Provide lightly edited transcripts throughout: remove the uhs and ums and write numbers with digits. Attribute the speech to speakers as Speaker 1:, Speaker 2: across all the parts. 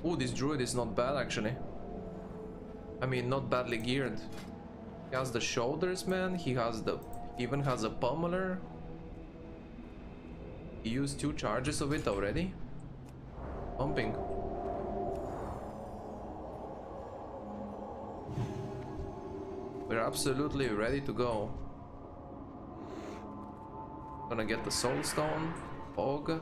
Speaker 1: Oh, this druid is not bad actually. I mean, not badly geared. He has the shoulders, man. He even has a pummeler. He used 2 charges of it already. Pumping. We're absolutely ready to go. Gonna get the soul stone. Og.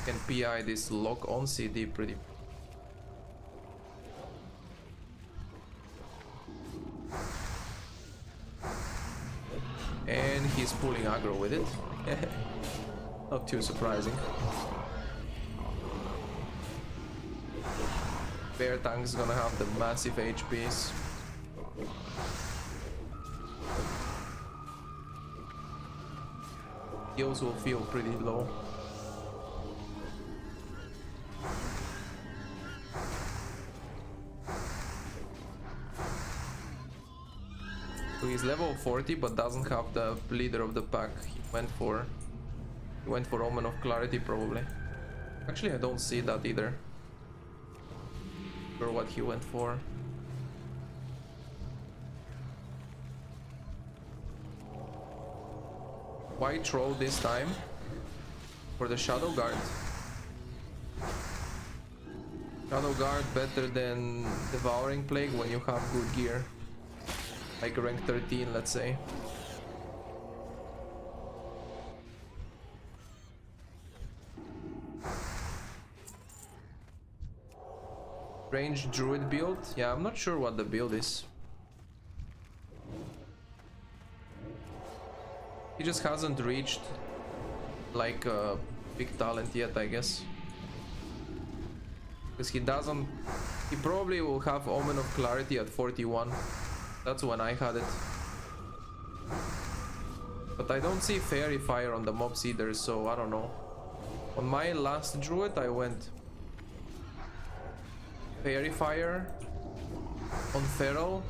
Speaker 1: Can PI this lock on CD pretty. And he's pulling aggro with it. Not too surprising. Bear tank's gonna have the massive HPs. Heals will feel pretty low. So he's level 40 but doesn't have the leader of the pack. He went for Omen of Clarity probably. Actually, I don't see that either. Or what he went for. Why troll this time? For the Shadow Guard. Shadow Guard better than Devouring Plague when you have good gear. Like rank 13, let's say. Ranged Druid build? Yeah, I'm not sure what the build is. He just hasn't reached like a big talent yet, I guess. Because he probably will have Omen of Clarity at 41. That's when I had it. But I don't see Fairy Fire on the mobs either, so I don't know. On my last Druid I went Fairy Fire on Feral,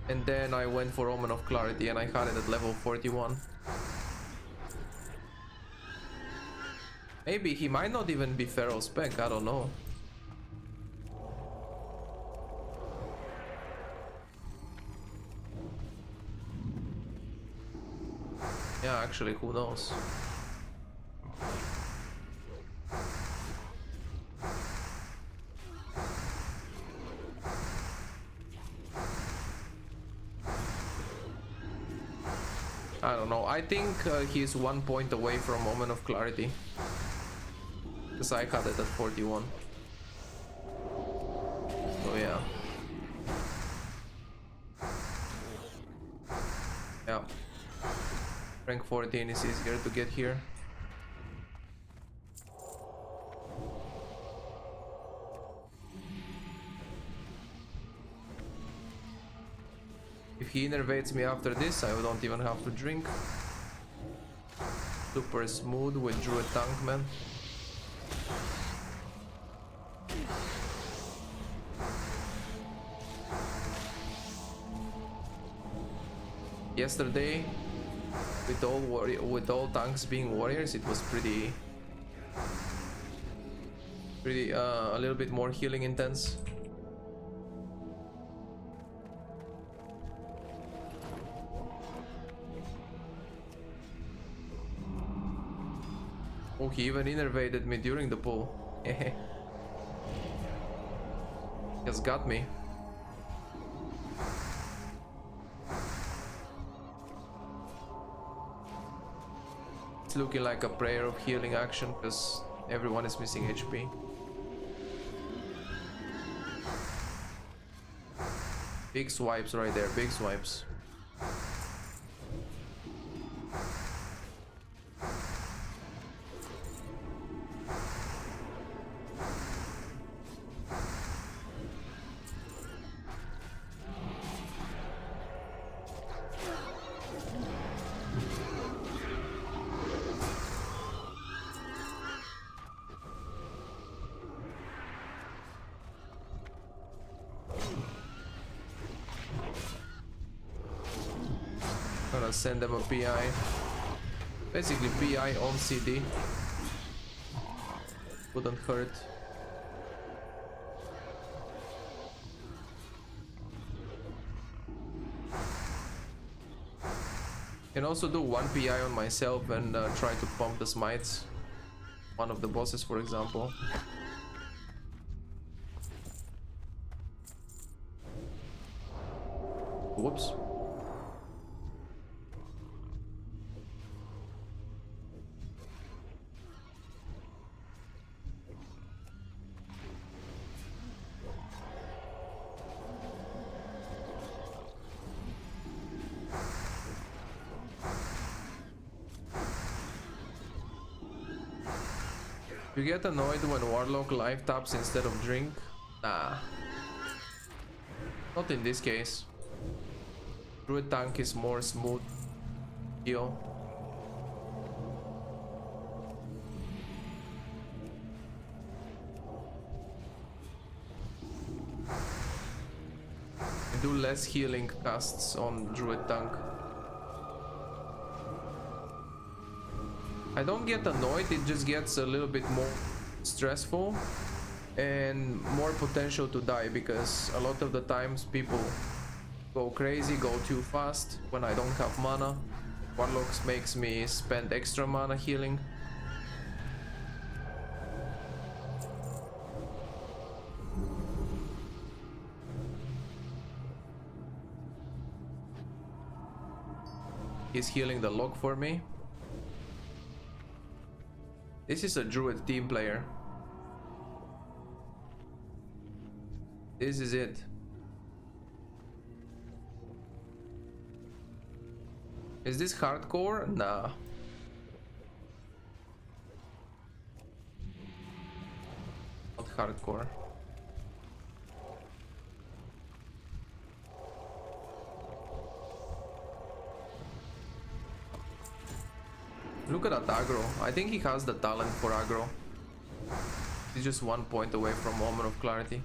Speaker 1: and then I went for Omen of Clarity and I had it at level 41. Maybe he might not even be Feral spec, I don't know. Yeah, actually, who knows? I don't know. I think he's 1 point away from Omen of Clarity. Because I had it at 41. So yeah. Yeah. Rank 14 is easier to get here. If he innervates me after this, I don't even have to drink. Super smooth with Druid tank, man. Yesterday, with all tanks being warriors, it was pretty a little bit more healing intense. Oh, he even innervated me during the pull. He has got me. It's looking like a prayer of healing action because everyone is missing HP. Big swipes right there, big swipes. Gonna send them a PI. Basically PI on CD. Wouldn't hurt. Can also do one PI on myself and try to pump the smites. One of the bosses, for example. Whoops. You get annoyed when Warlock live taps instead of drink? Nah. Not in this case. Druid tank is more smooth heal. I do less healing casts on Druid tank. I don't get annoyed, it just gets a little bit more stressful and more potential to die, because a lot of the times people go crazy, go too fast when I don't have mana. Warlocks makes me spend extra mana healing. He's healing the lock for me. This is a Druid team player. This is it. Is this hardcore? Nah. Not hardcore. Look at that aggro. I think he has the talent for aggro. He's just 1 point away from Moment of Clarity.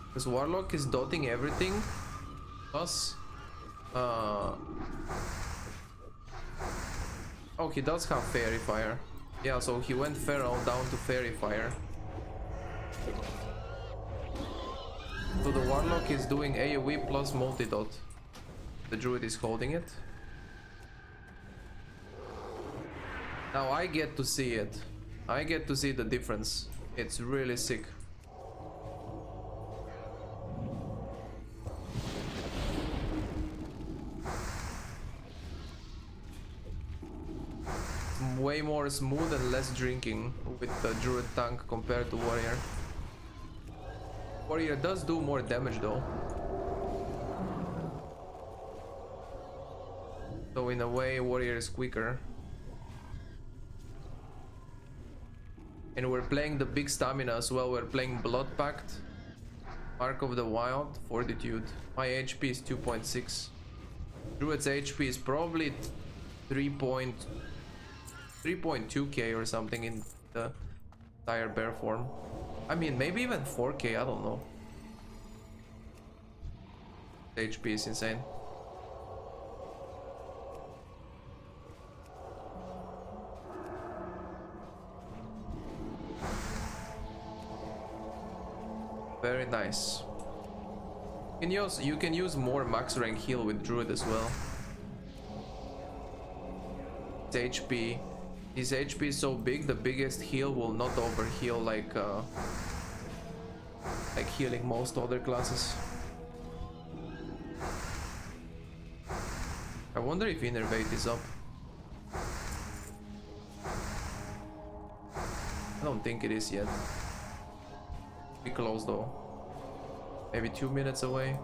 Speaker 1: Because Warlock is dotting everything. Plus... Oh, he does have Fairy Fire. Yeah, so he went Feral down to Fairy Fire. So the Warlock is doing AoE plus multi-dot. The Druid is holding it. Now I get to see it. I get to see the difference. It's really sick. Way more smooth and less drinking with the Druid tank compared to Warrior. Warrior does do more damage though. So in a way, Warrior is quicker. And we're playing the big stamina as well. We're playing Blood Pact, Mark of the Wild, Fortitude. My HP is 2.6. Druid's HP is probably 3.2k or something in the entire bear form. I mean, maybe even 4k, I don't know. The HP is insane. Very nice. You can use more max rank heal with Druid as well. His HP is so big, the biggest heal will not overheal like healing most other classes. I wonder if Innervate is up. I don't think it is yet. Be close though. Maybe 2 minutes away.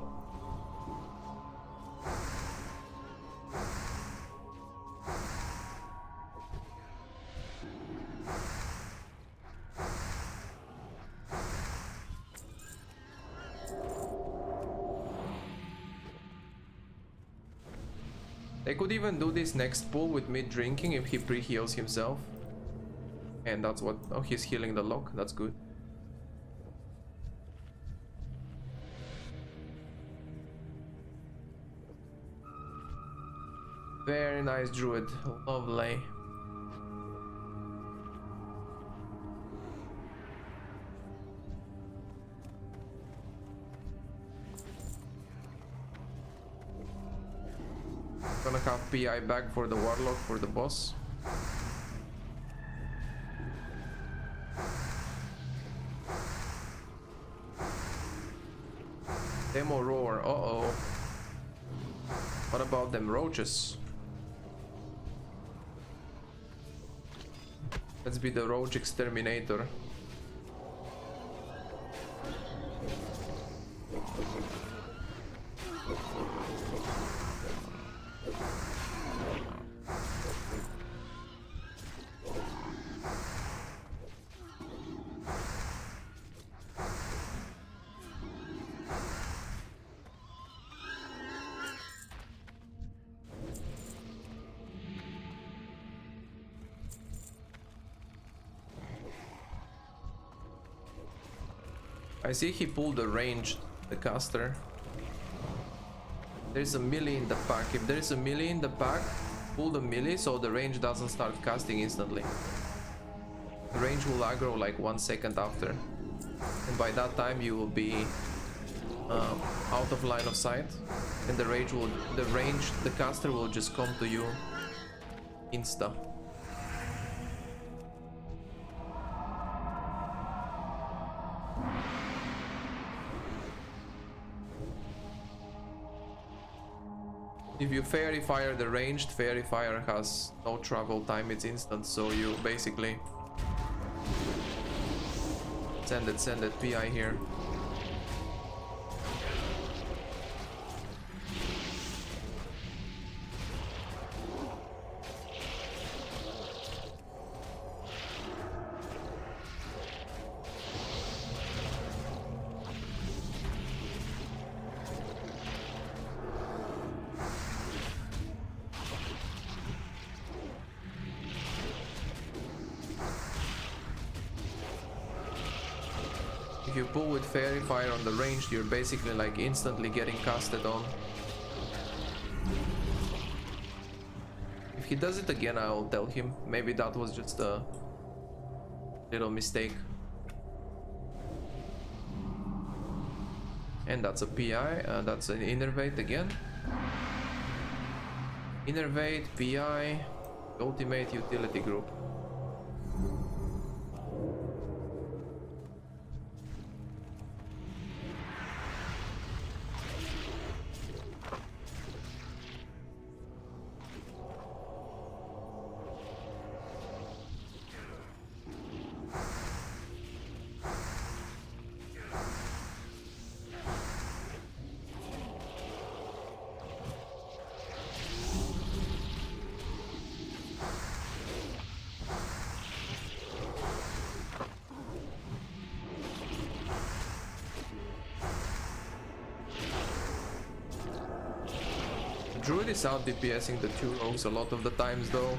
Speaker 1: They could even do this next pull with me drinking if he pre-heals himself. And that's what... Oh, he's healing the lock. That's good. Very nice Druid. Lovely. Gonna have PI back for the Warlock for the boss. Demo roar. Uh-oh. What about them roaches? Let's be the roach exterminator. I see he pulled the range, the caster. There's a melee in the pack. If there's a melee in the pack, pull the melee so the range doesn't start casting instantly. The range will aggro like 1 second after. And by that time you will be out of line of sight. And the caster will just come to you insta. If you fairy fire the ranged, fairy fire has no travel time, it's instant, so you basically send it, PI here. If you pull with fairy fire on the range, you're basically like instantly getting casted on. If he does it again, I'll tell him. Maybe that was just a little mistake. And that's a PI, that's an innervate again. Innervate, PI, ultimate utility group. Druid is out DPSing the 2 rogues a lot of the times though.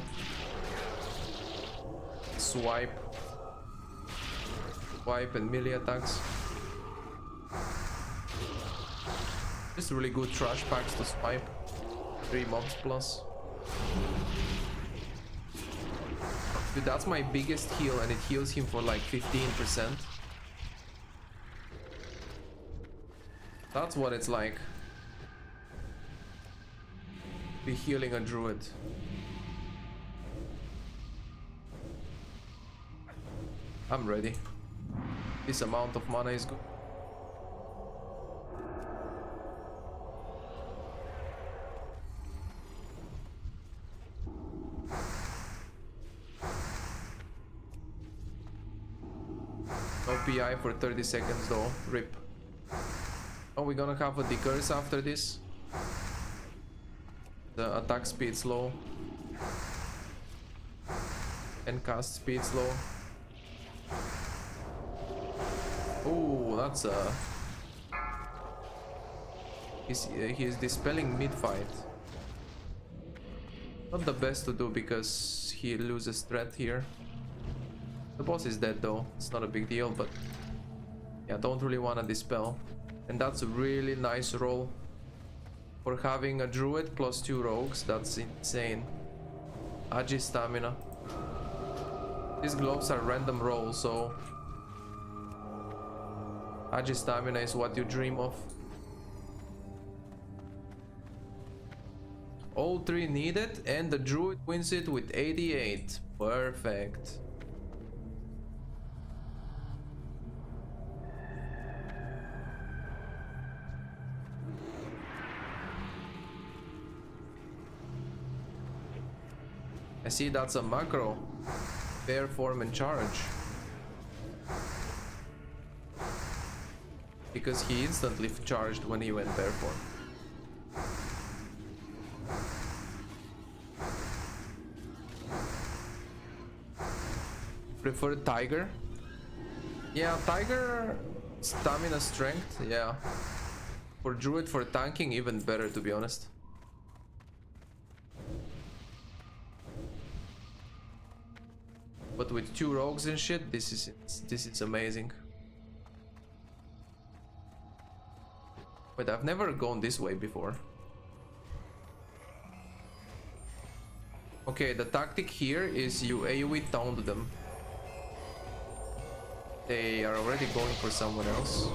Speaker 1: Swipe and melee attacks. Just really good trash packs to swipe. 3 mobs plus. Dude, that's my biggest heal and it heals him for like 15%. That's what it's like. Be healing a druid. I'm ready. This amount of mana is good. No PI for 30 seconds though. RIP. Oh, we're gonna have a decurse after this. The attack speed slow and cast speed slow. Oh, that's a... He's dispelling mid-fight. Not the best to do because he loses threat here. The boss is dead though, it's not a big deal, but yeah, don't really want to dispel. And that's a really nice roll. for having a druid plus 2 rogues. That's insane. Agi stamina. These gloves are random rolls, so Agi stamina is what you dream of. All 3 needed, and the druid wins it with 88. Perfect. I see that's a macro. Bear form and charge. Because he instantly charged when he went bear form. Prefer tiger? Yeah, tiger stamina strength, yeah. For druid, for tanking, even better, to be honest. But with 2 rogues and shit, this is amazing. But I've never gone this way before. Okay, the tactic here is you AoE taunt them. They are already going for someone else.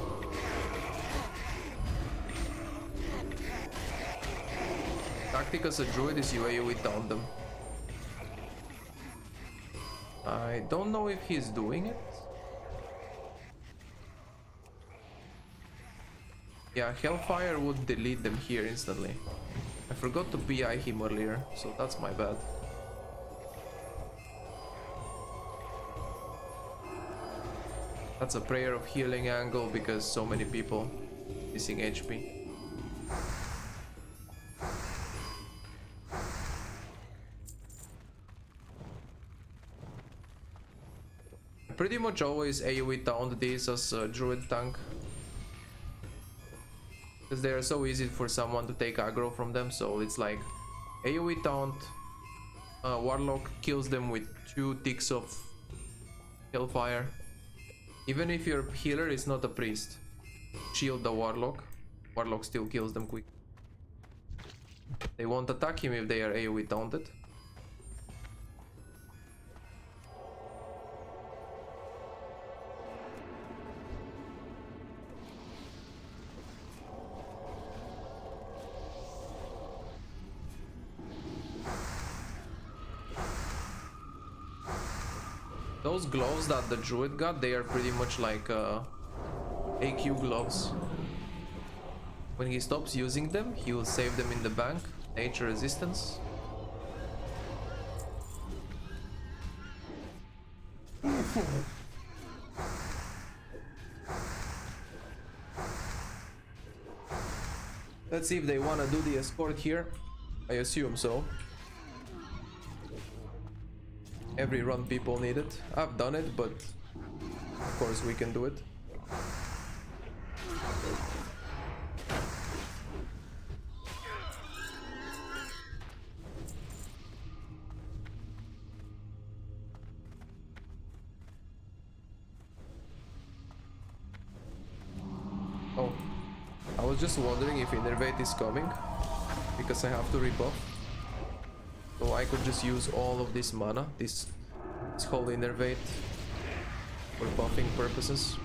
Speaker 1: Tactic as a druid is you AoE taunt them. I don't know if he's doing it. Yeah, Hellfire would delete them here instantly. I forgot to PI him earlier, so that's my bad. That's a prayer of healing angle because so many people missing HP. Pretty much always AoE taunt these as a druid tank. Because they are so easy for someone to take aggro from them, so it's like AoE taunt, Warlock kills them with 2 ticks of Hellfire. Even if your healer is not a priest, shield the Warlock, Warlock still kills them quick. They won't attack him if they are AoE taunted. Those gloves that the druid got, they are pretty much like AQ gloves. When he stops using them, he will save them in the bank. Nature resistance. Let's see if they want to do the escort here. I assume so. Every run people need it. I've done it, but of course we can do it. Oh, I was just wondering if Innervate is coming, because I have to rebuff. So I could just use all of this mana, this whole Innervate, for buffing purposes.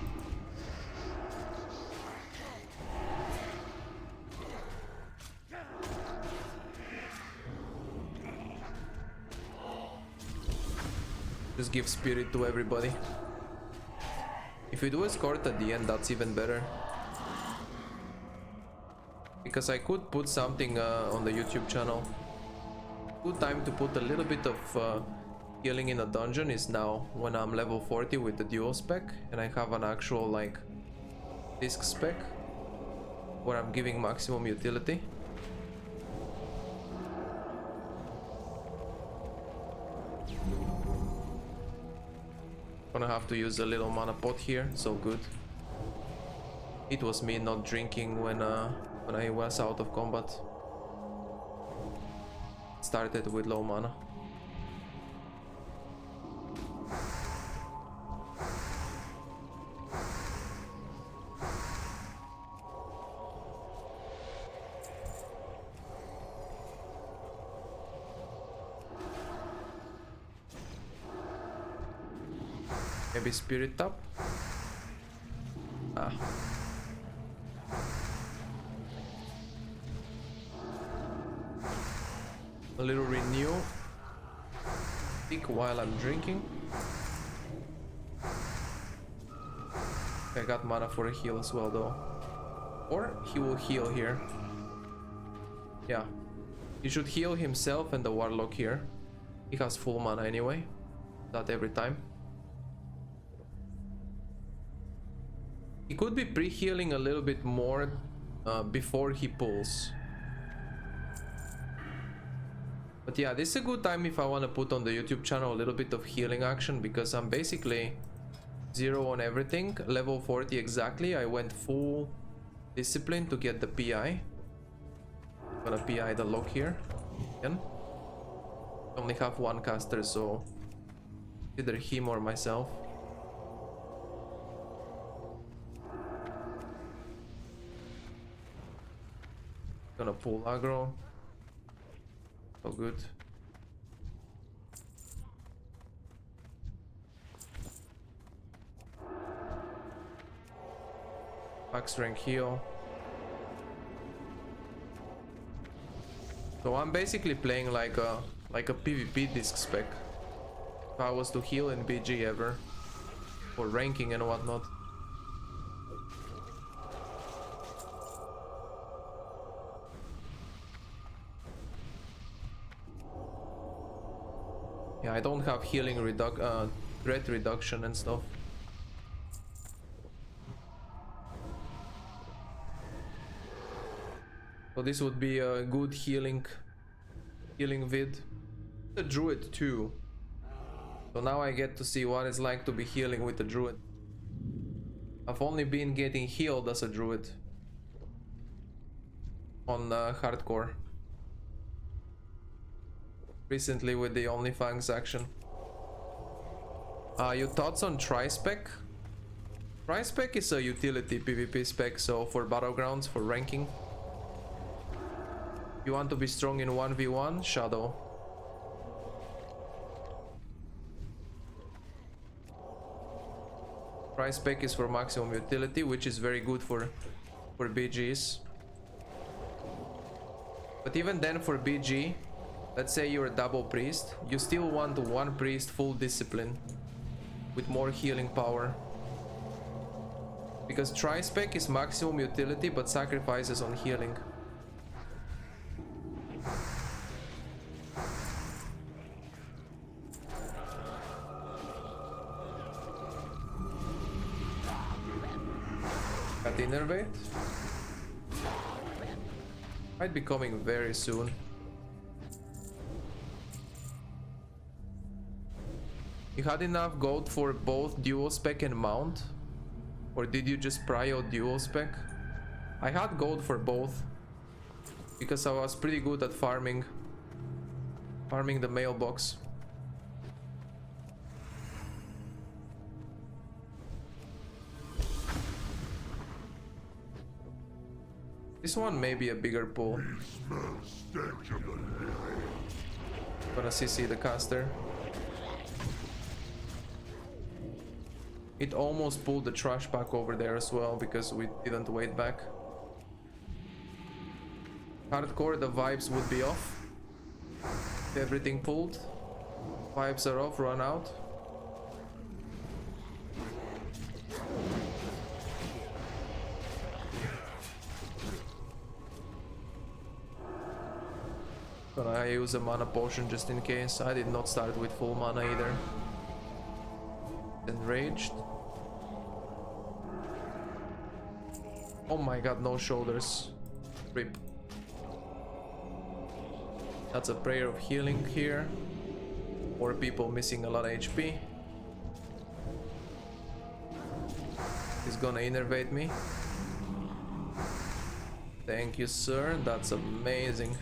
Speaker 1: Just give spirit to everybody. If we do escort at the end, that's even better. Because I could put something on the YouTube channel. Good time to put a little bit of healing in a dungeon is now, when I'm level 40 with the dual spec and I have an actual like disc spec where I'm giving maximum utility. Gonna have to use a little mana pot here, so good. It was me not drinking when I was out of combat. Started with low mana. Maybe spirit top. Ah. A little renew. Pick while I'm drinking. I got mana for a heal as well though. Or he will heal here. Yeah. He should heal himself and the warlock here. He has full mana anyway. Not every time. He could be pre-healing a little bit more before he pulls. But yeah, this is a good time if I want to put on the YouTube channel a little bit of healing action, because I'm basically 0 on everything. Level 40 exactly. I went full discipline to get the PI. I'm gonna PI the lock here. Again. Only have one caster, so either him or myself. Gonna pull aggro. So good. Max rank heal. So I'm basically playing like a PvP disc spec. If I was to heal in BG ever, for ranking and whatnot. Yeah, I don't have healing threat reduction and stuff. So this would be a good healing vid. The Druid too. So now I get to see what it's like to be healing with the Druid. I've only been getting healed as a Druid on hardcore. Recently with the OnlyFans action. Your thoughts on Tri-Spec? Tri-Spec is a utility PvP spec, so for battlegrounds, for ranking. You want to be strong in 1v1? Shadow. Tri-Spec is for maximum utility, which is very good for BGs. But even then for BG, let's say you're a double priest, you still want one priest full discipline with more healing power. Because Tri-Spec is maximum utility but sacrifices on healing. Got innervate. Might be coming very soon. You had enough gold for both dual spec and mount? Or did you just prio dual spec? I had gold for both, because I was pretty good at farming the mailbox. This one may be a bigger pull. Gonna CC the caster. It almost pulled the trash pack over there as well because we didn't wait back. Hardcore, the vibes would be off. Everything pulled. Vibes are off, run out. Gonna use a mana potion just in case. I did not start with full mana either. Enraged. Oh my god, no shoulders. Rip. That's a prayer of healing here. Or people missing a lot of HP. He's gonna innervate me. Thank you, sir. That's amazing.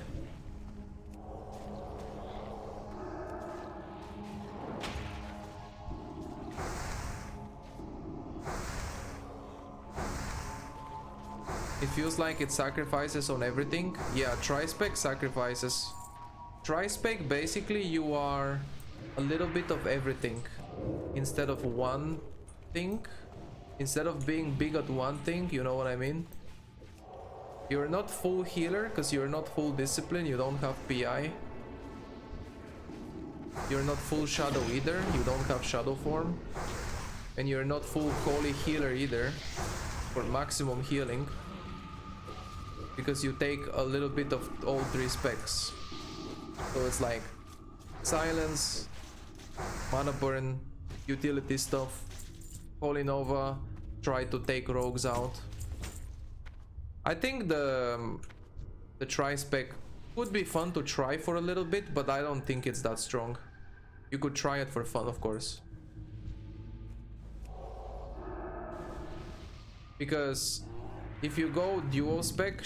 Speaker 1: It feels like it sacrifices on everything. Yeah, Tri-Spec sacrifices. Tri-Spec, basically you are a little bit of everything. instead of one thing. Instead of being big at one thing, you know what I mean? You're not full healer because you're not full discipline, you don't have PI. You're not full shadow either, you don't have shadow form. And you're not full holy healer either for maximum healing, because you take a little bit of all three specs. So it's like silence, mana burn, utility stuff, Holy Nova, try to take rogues out. I think the tri-spec would be fun to try for a little bit, but I don't think it's that strong. You could try it for fun, of course. Because if you go dual spec,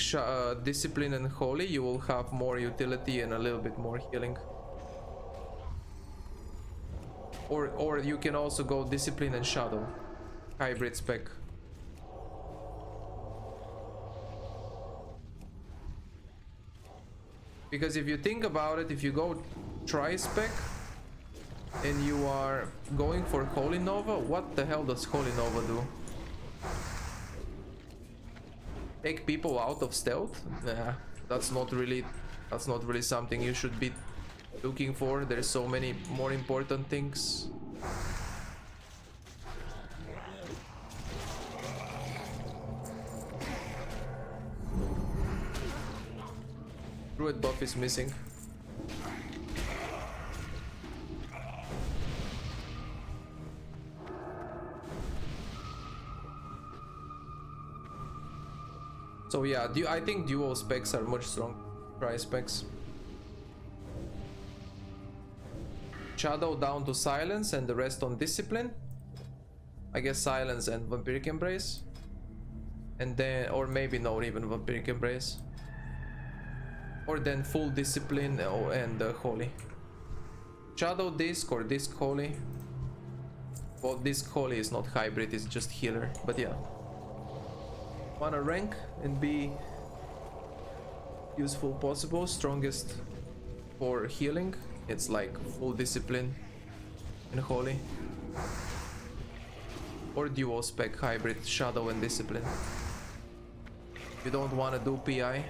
Speaker 1: discipline and holy, you will have more utility and a little bit more healing. Or you can also go discipline and shadow, hybrid spec. Because if you think about it, if you go tri-spec and you are going for Holy Nova, what the hell does Holy Nova do? Take people out of stealth? Nah, that's not really something you should be looking for. There's so many more important things. Druid buff is missing. So yeah, I think dual specs are much stronger than tri-specs. Shadow down to silence and the rest on discipline. I guess silence and vampiric embrace. And then, or maybe not even vampiric embrace. Or then full discipline and holy. Shadow disc or disc holy. Well, disc holy is not hybrid, it's just healer, but yeah. Wanna rank and be useful possible, strongest for healing. It's like full discipline and holy. Or dual spec hybrid, shadow and discipline. You don't wanna do PI.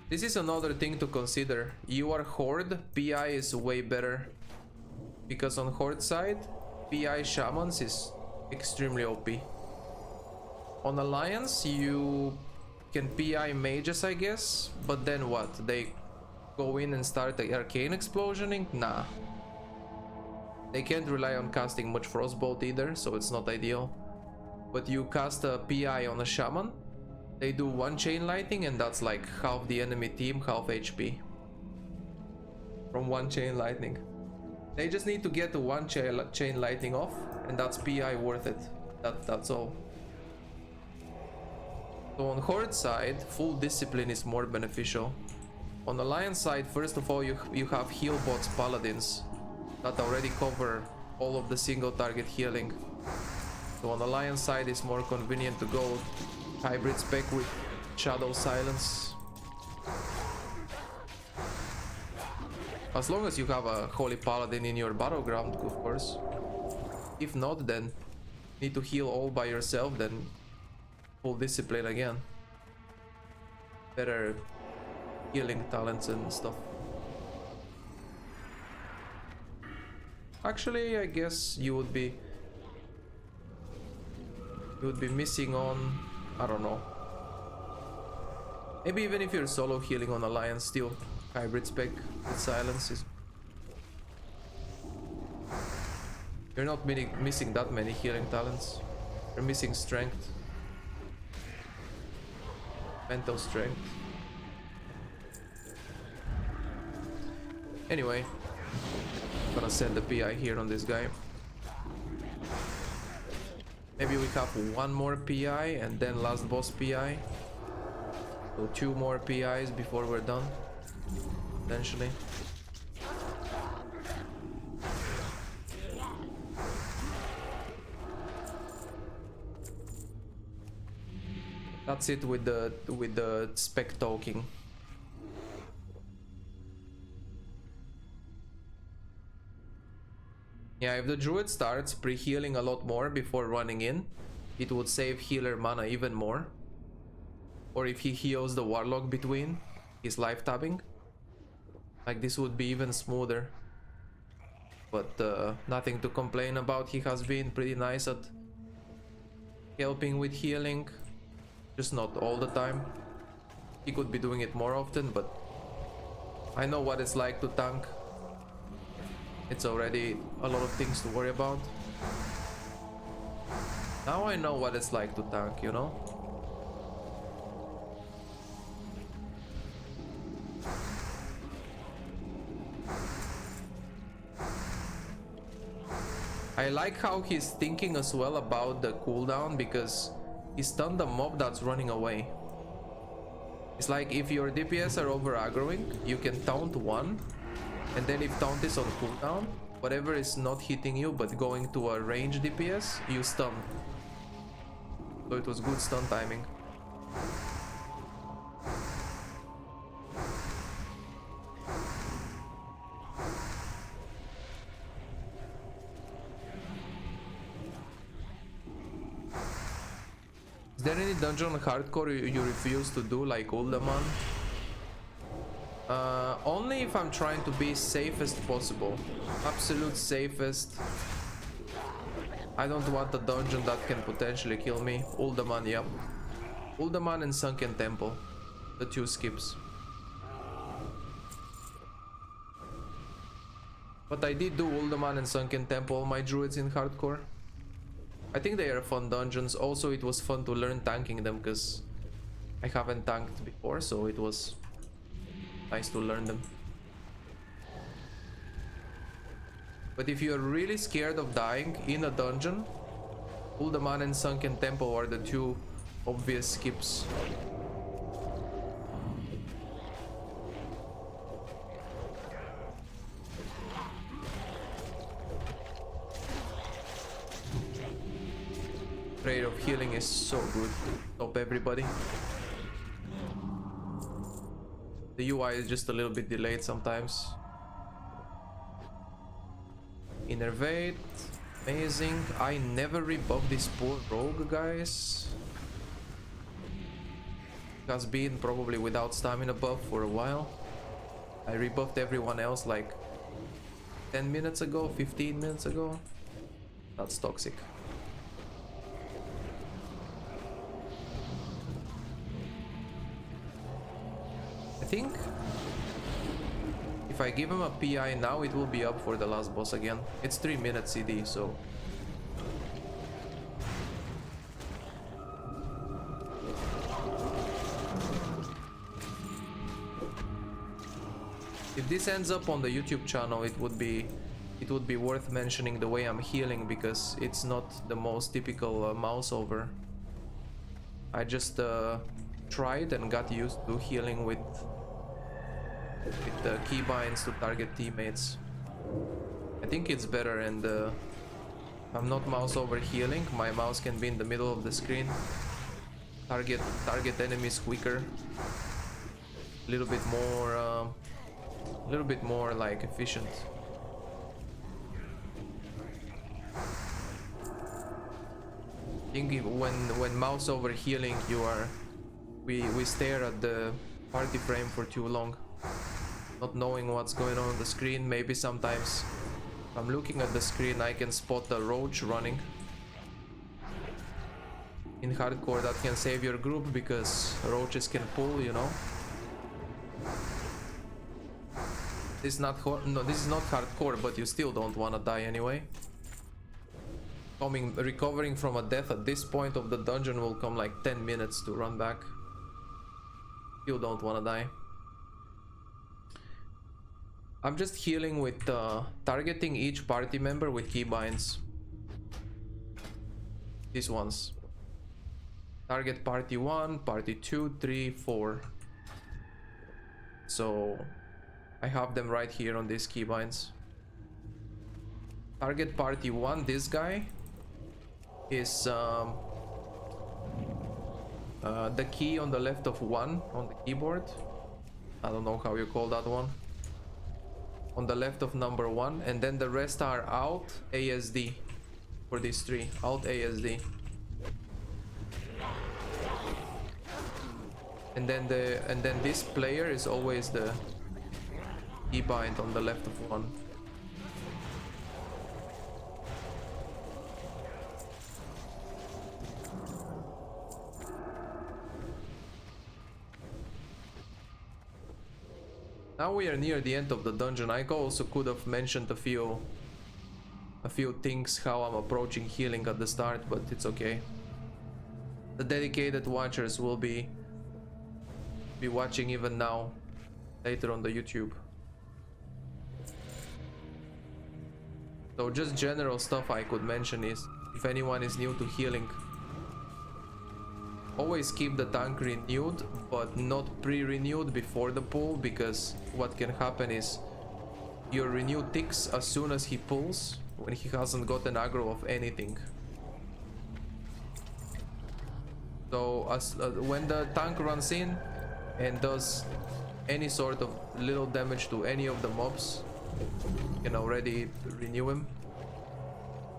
Speaker 1: This is another thing to consider. You are Horde, PI is way better. Because on Horde side, PI Shamans is extremely OP. On Alliance, you can PI mages, I guess. But then what? They go in and start the arcane explosioning? Nah. They can't rely on casting much Frostbolt either, so it's not ideal. But you cast a PI on a Shaman, they do one chain lightning and that's like half the enemy team, half HP. From one chain lightning. They just need to get the one chain lightning off and that's PI worth it. That's all. So on Horde side, full discipline is more beneficial. On Alliance side, first of all, you have heal bots paladins that already cover all of the single target healing. So on Alliance side, it's more convenient to go hybrid spec with shadow silence. As long as you have a holy paladin in your battleground, of course. If not, then need to heal all by yourself, then full discipline again. Better healing talents and stuff. Actually, I guess you would be missing on, I don't know. Maybe even if you're solo healing on Alliance, still hybrid spec with silence is... You're not missing that many healing talents. You're missing strength. Mental strength. Anyway, I'm gonna send the PI here on this guy. Maybe we have one more PI and then last boss PI. So 2 more PIs before we're done, potentially. That's it with the spec talking. if the Druid starts pre-healing a lot more before running in, it would save healer mana even more. Or if he heals the Warlock between his life tabbing, like this would be even smoother. But nothing to complain about. He has been pretty nice at helping with healing, just not all the time. He could be doing it more often, but I know what it's like to tank. It's already a lot of things to worry about. Now I know what it's like to tank, you know? I like how he's thinking as well about the cooldown, because he stunned the mob that's running away. It's like if your DPS are over aggroing, you can taunt one, and then if taunt is on cooldown, whatever is not hitting you but going to a range DPS, you stun. So it was good stun timing. Is there any dungeon hardcore you refuse to do, like Uldaman? Only if I'm trying to be safest possible. Absolute safest. I don't want a dungeon that can potentially kill me. Uldaman, yep. Uldaman and Sunken Temple. The two skips. But I did do Uldaman and Sunken Temple, my druids in hardcore. I think they are fun dungeons. Also, it was fun to learn tanking them, because I haven't tanked before, so it was nice to learn them. But if you're really scared of dying in a dungeon, Uldaman and Sunken Temple are the two obvious skips. Rate of healing is so good. Top everybody. The UI is just a little bit delayed sometimes. Innervate. Amazing. I never rebuffed this poor rogue, guys. Has been probably without stamina buff for a while. I rebuffed everyone else like 10 minutes ago, 15 minutes ago. That's toxic. I think if I give him a PI now, it will be up for the last boss again. It's 3 minutes CD, so if this ends up on the YouTube channel, it would be worth mentioning the way I'm healing, because it's not the most typical mouse over. I just tried and got used to healing with the keybinds to target teammates. I think it's better, and I'm not mouse over healing. My mouse can be in the middle of the screen. Target enemies quicker. A little bit more like efficient. I think when mouse over healing, we stare at the party frame for too long, not knowing what's going on the screen. Maybe sometimes if I'm looking at the screen, I can spot a roach running. In hardcore, that can save your group, because roaches can pull, you know. This is not hardcore, but you still don't want to die anyway. Recovering from a death at this point of the dungeon will come like 10 minutes to run back. You don't want to die. I'm just healing with targeting each party member with keybinds. These ones. Target party 1, party 2, 3, 4. So I have them right here on these keybinds. Target party 1, this guy is the key on the left of 1 on the keyboard. I don't know how you call that one. on the left of number 1, and then the rest are out ASD for these 3. Out ASD. And then this player is always the keybind on the left of 1. Now we are near the end of the dungeon. I also could have mentioned a few things how I'm approaching healing at the start, but it's okay. The dedicated watchers will be watching even now, later on the YouTube. So just general stuff I could mention is, if anyone is new to healing, always keep the tank renewed, but not pre-renewed before the pull, because what can happen is your renew ticks as soon as he pulls, when he hasn't gotten aggro of anything. So when the tank runs in and does any sort of little damage to any of the mobs, you can already renew him.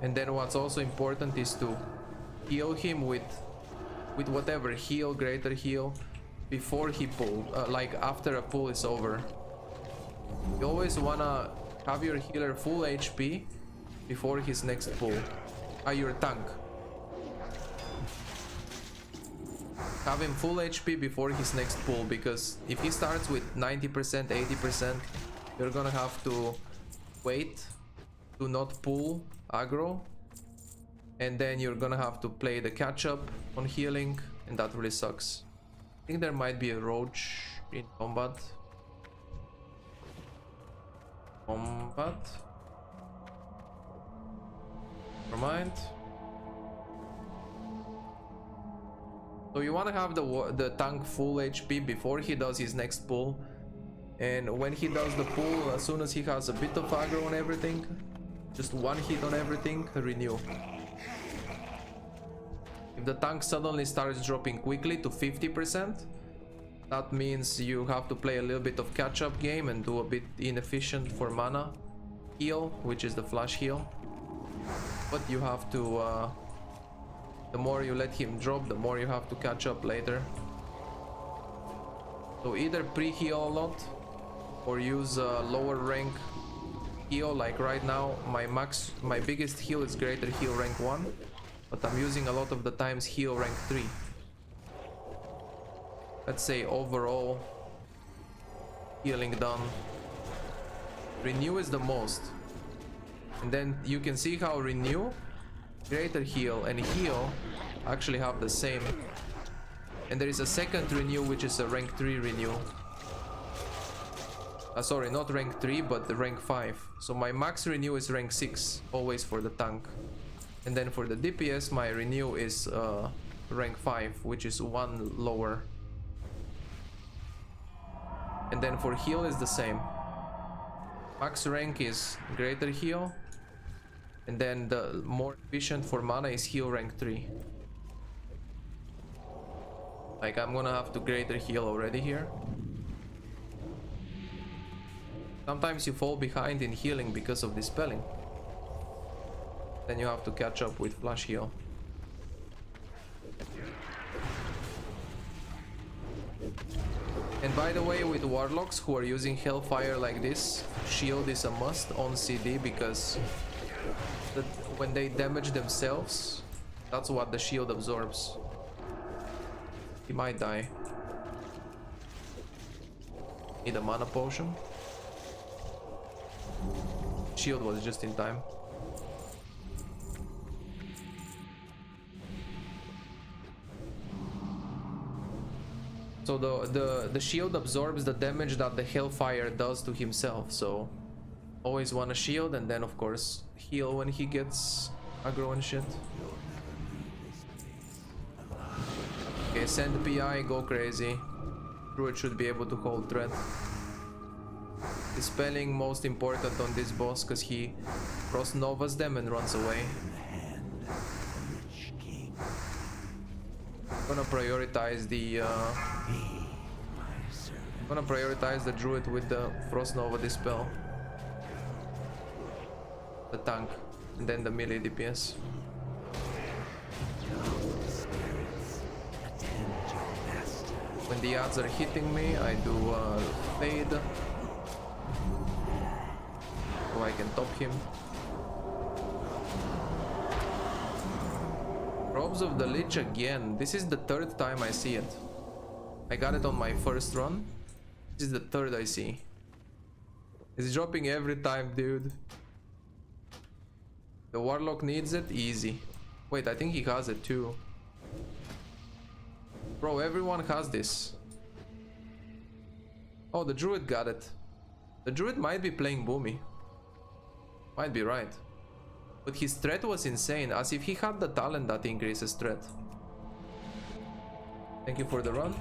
Speaker 1: And then what's also important is to heal him with whatever heal, greater heal, before he pull, like after a pull is over. You always wanna have your healer full HP before his next pull. Your tank. Have him full HP before his next pull, because if he starts with 90%, 80%, you're gonna have to wait to not pull aggro, and then you're gonna have to play the catch up on healing, and that really sucks. I think there might be a roach in combat. Never mind. So you want to have the tank full HP before he does his next pull, and when he does the pull, as soon as he has a bit of aggro on everything, just one hit on everything, renew. If the tank suddenly starts dropping quickly to 50%, that means you have to play a little bit of catch-up game and do a bit inefficient for mana heal, which is the flash heal. But you have to, the more you let him drop, the more you have to catch up later. So either pre-heal a lot or use a lower rank heal. Like right now, my biggest heal is greater heal rank 1, but I'm using a lot of the times heal rank 3. Let's say overall healing done. Renew is the most. And then you can see how renew, greater heal, and heal actually have the same. And there is a second renew, which is a rank 3 renew. Sorry, not rank 3, but the rank 5. So my max renew is rank 6, always for the tank. And then for the DPS, my renew is rank 5, which is 1 lower. And then for heal is the same. Max rank is greater heal, and then the more efficient for mana is heal rank 3. Like I'm gonna have to greater heal already here. Sometimes you fall behind in healing because of dispelling. Then you have to catch up with flash heal. And by the way, with warlocks who are using hellfire like this, shield is a must on CD, because when they damage themselves, that's what the shield absorbs. He might die. Need a mana potion. Shield was just in time. So the shield absorbs the damage that the hellfire does to himself, so always want a shield, and then of course heal when he gets aggro and shit. Okay, send PI, go crazy. Druid should be able to hold threat. Dispelling most important on this boss, because he cross novas them and runs away. I'm gonna prioritize the Druid with the Frost Nova Dispel. the tank, and then the melee DPS. When the odds are hitting me, I do fade, so I can top him. Robes of the Lich again. This is the third time I see it. I got it on my first run. This is the third I see. It's dropping every time, dude. The Warlock needs it? Easy. Wait, I think he has it too. Bro, everyone has this. Oh, the Druid got it. The Druid might be playing Boomy. Might be right. But his threat was insane, as if he had the talent that increases threat. Thank you for the run.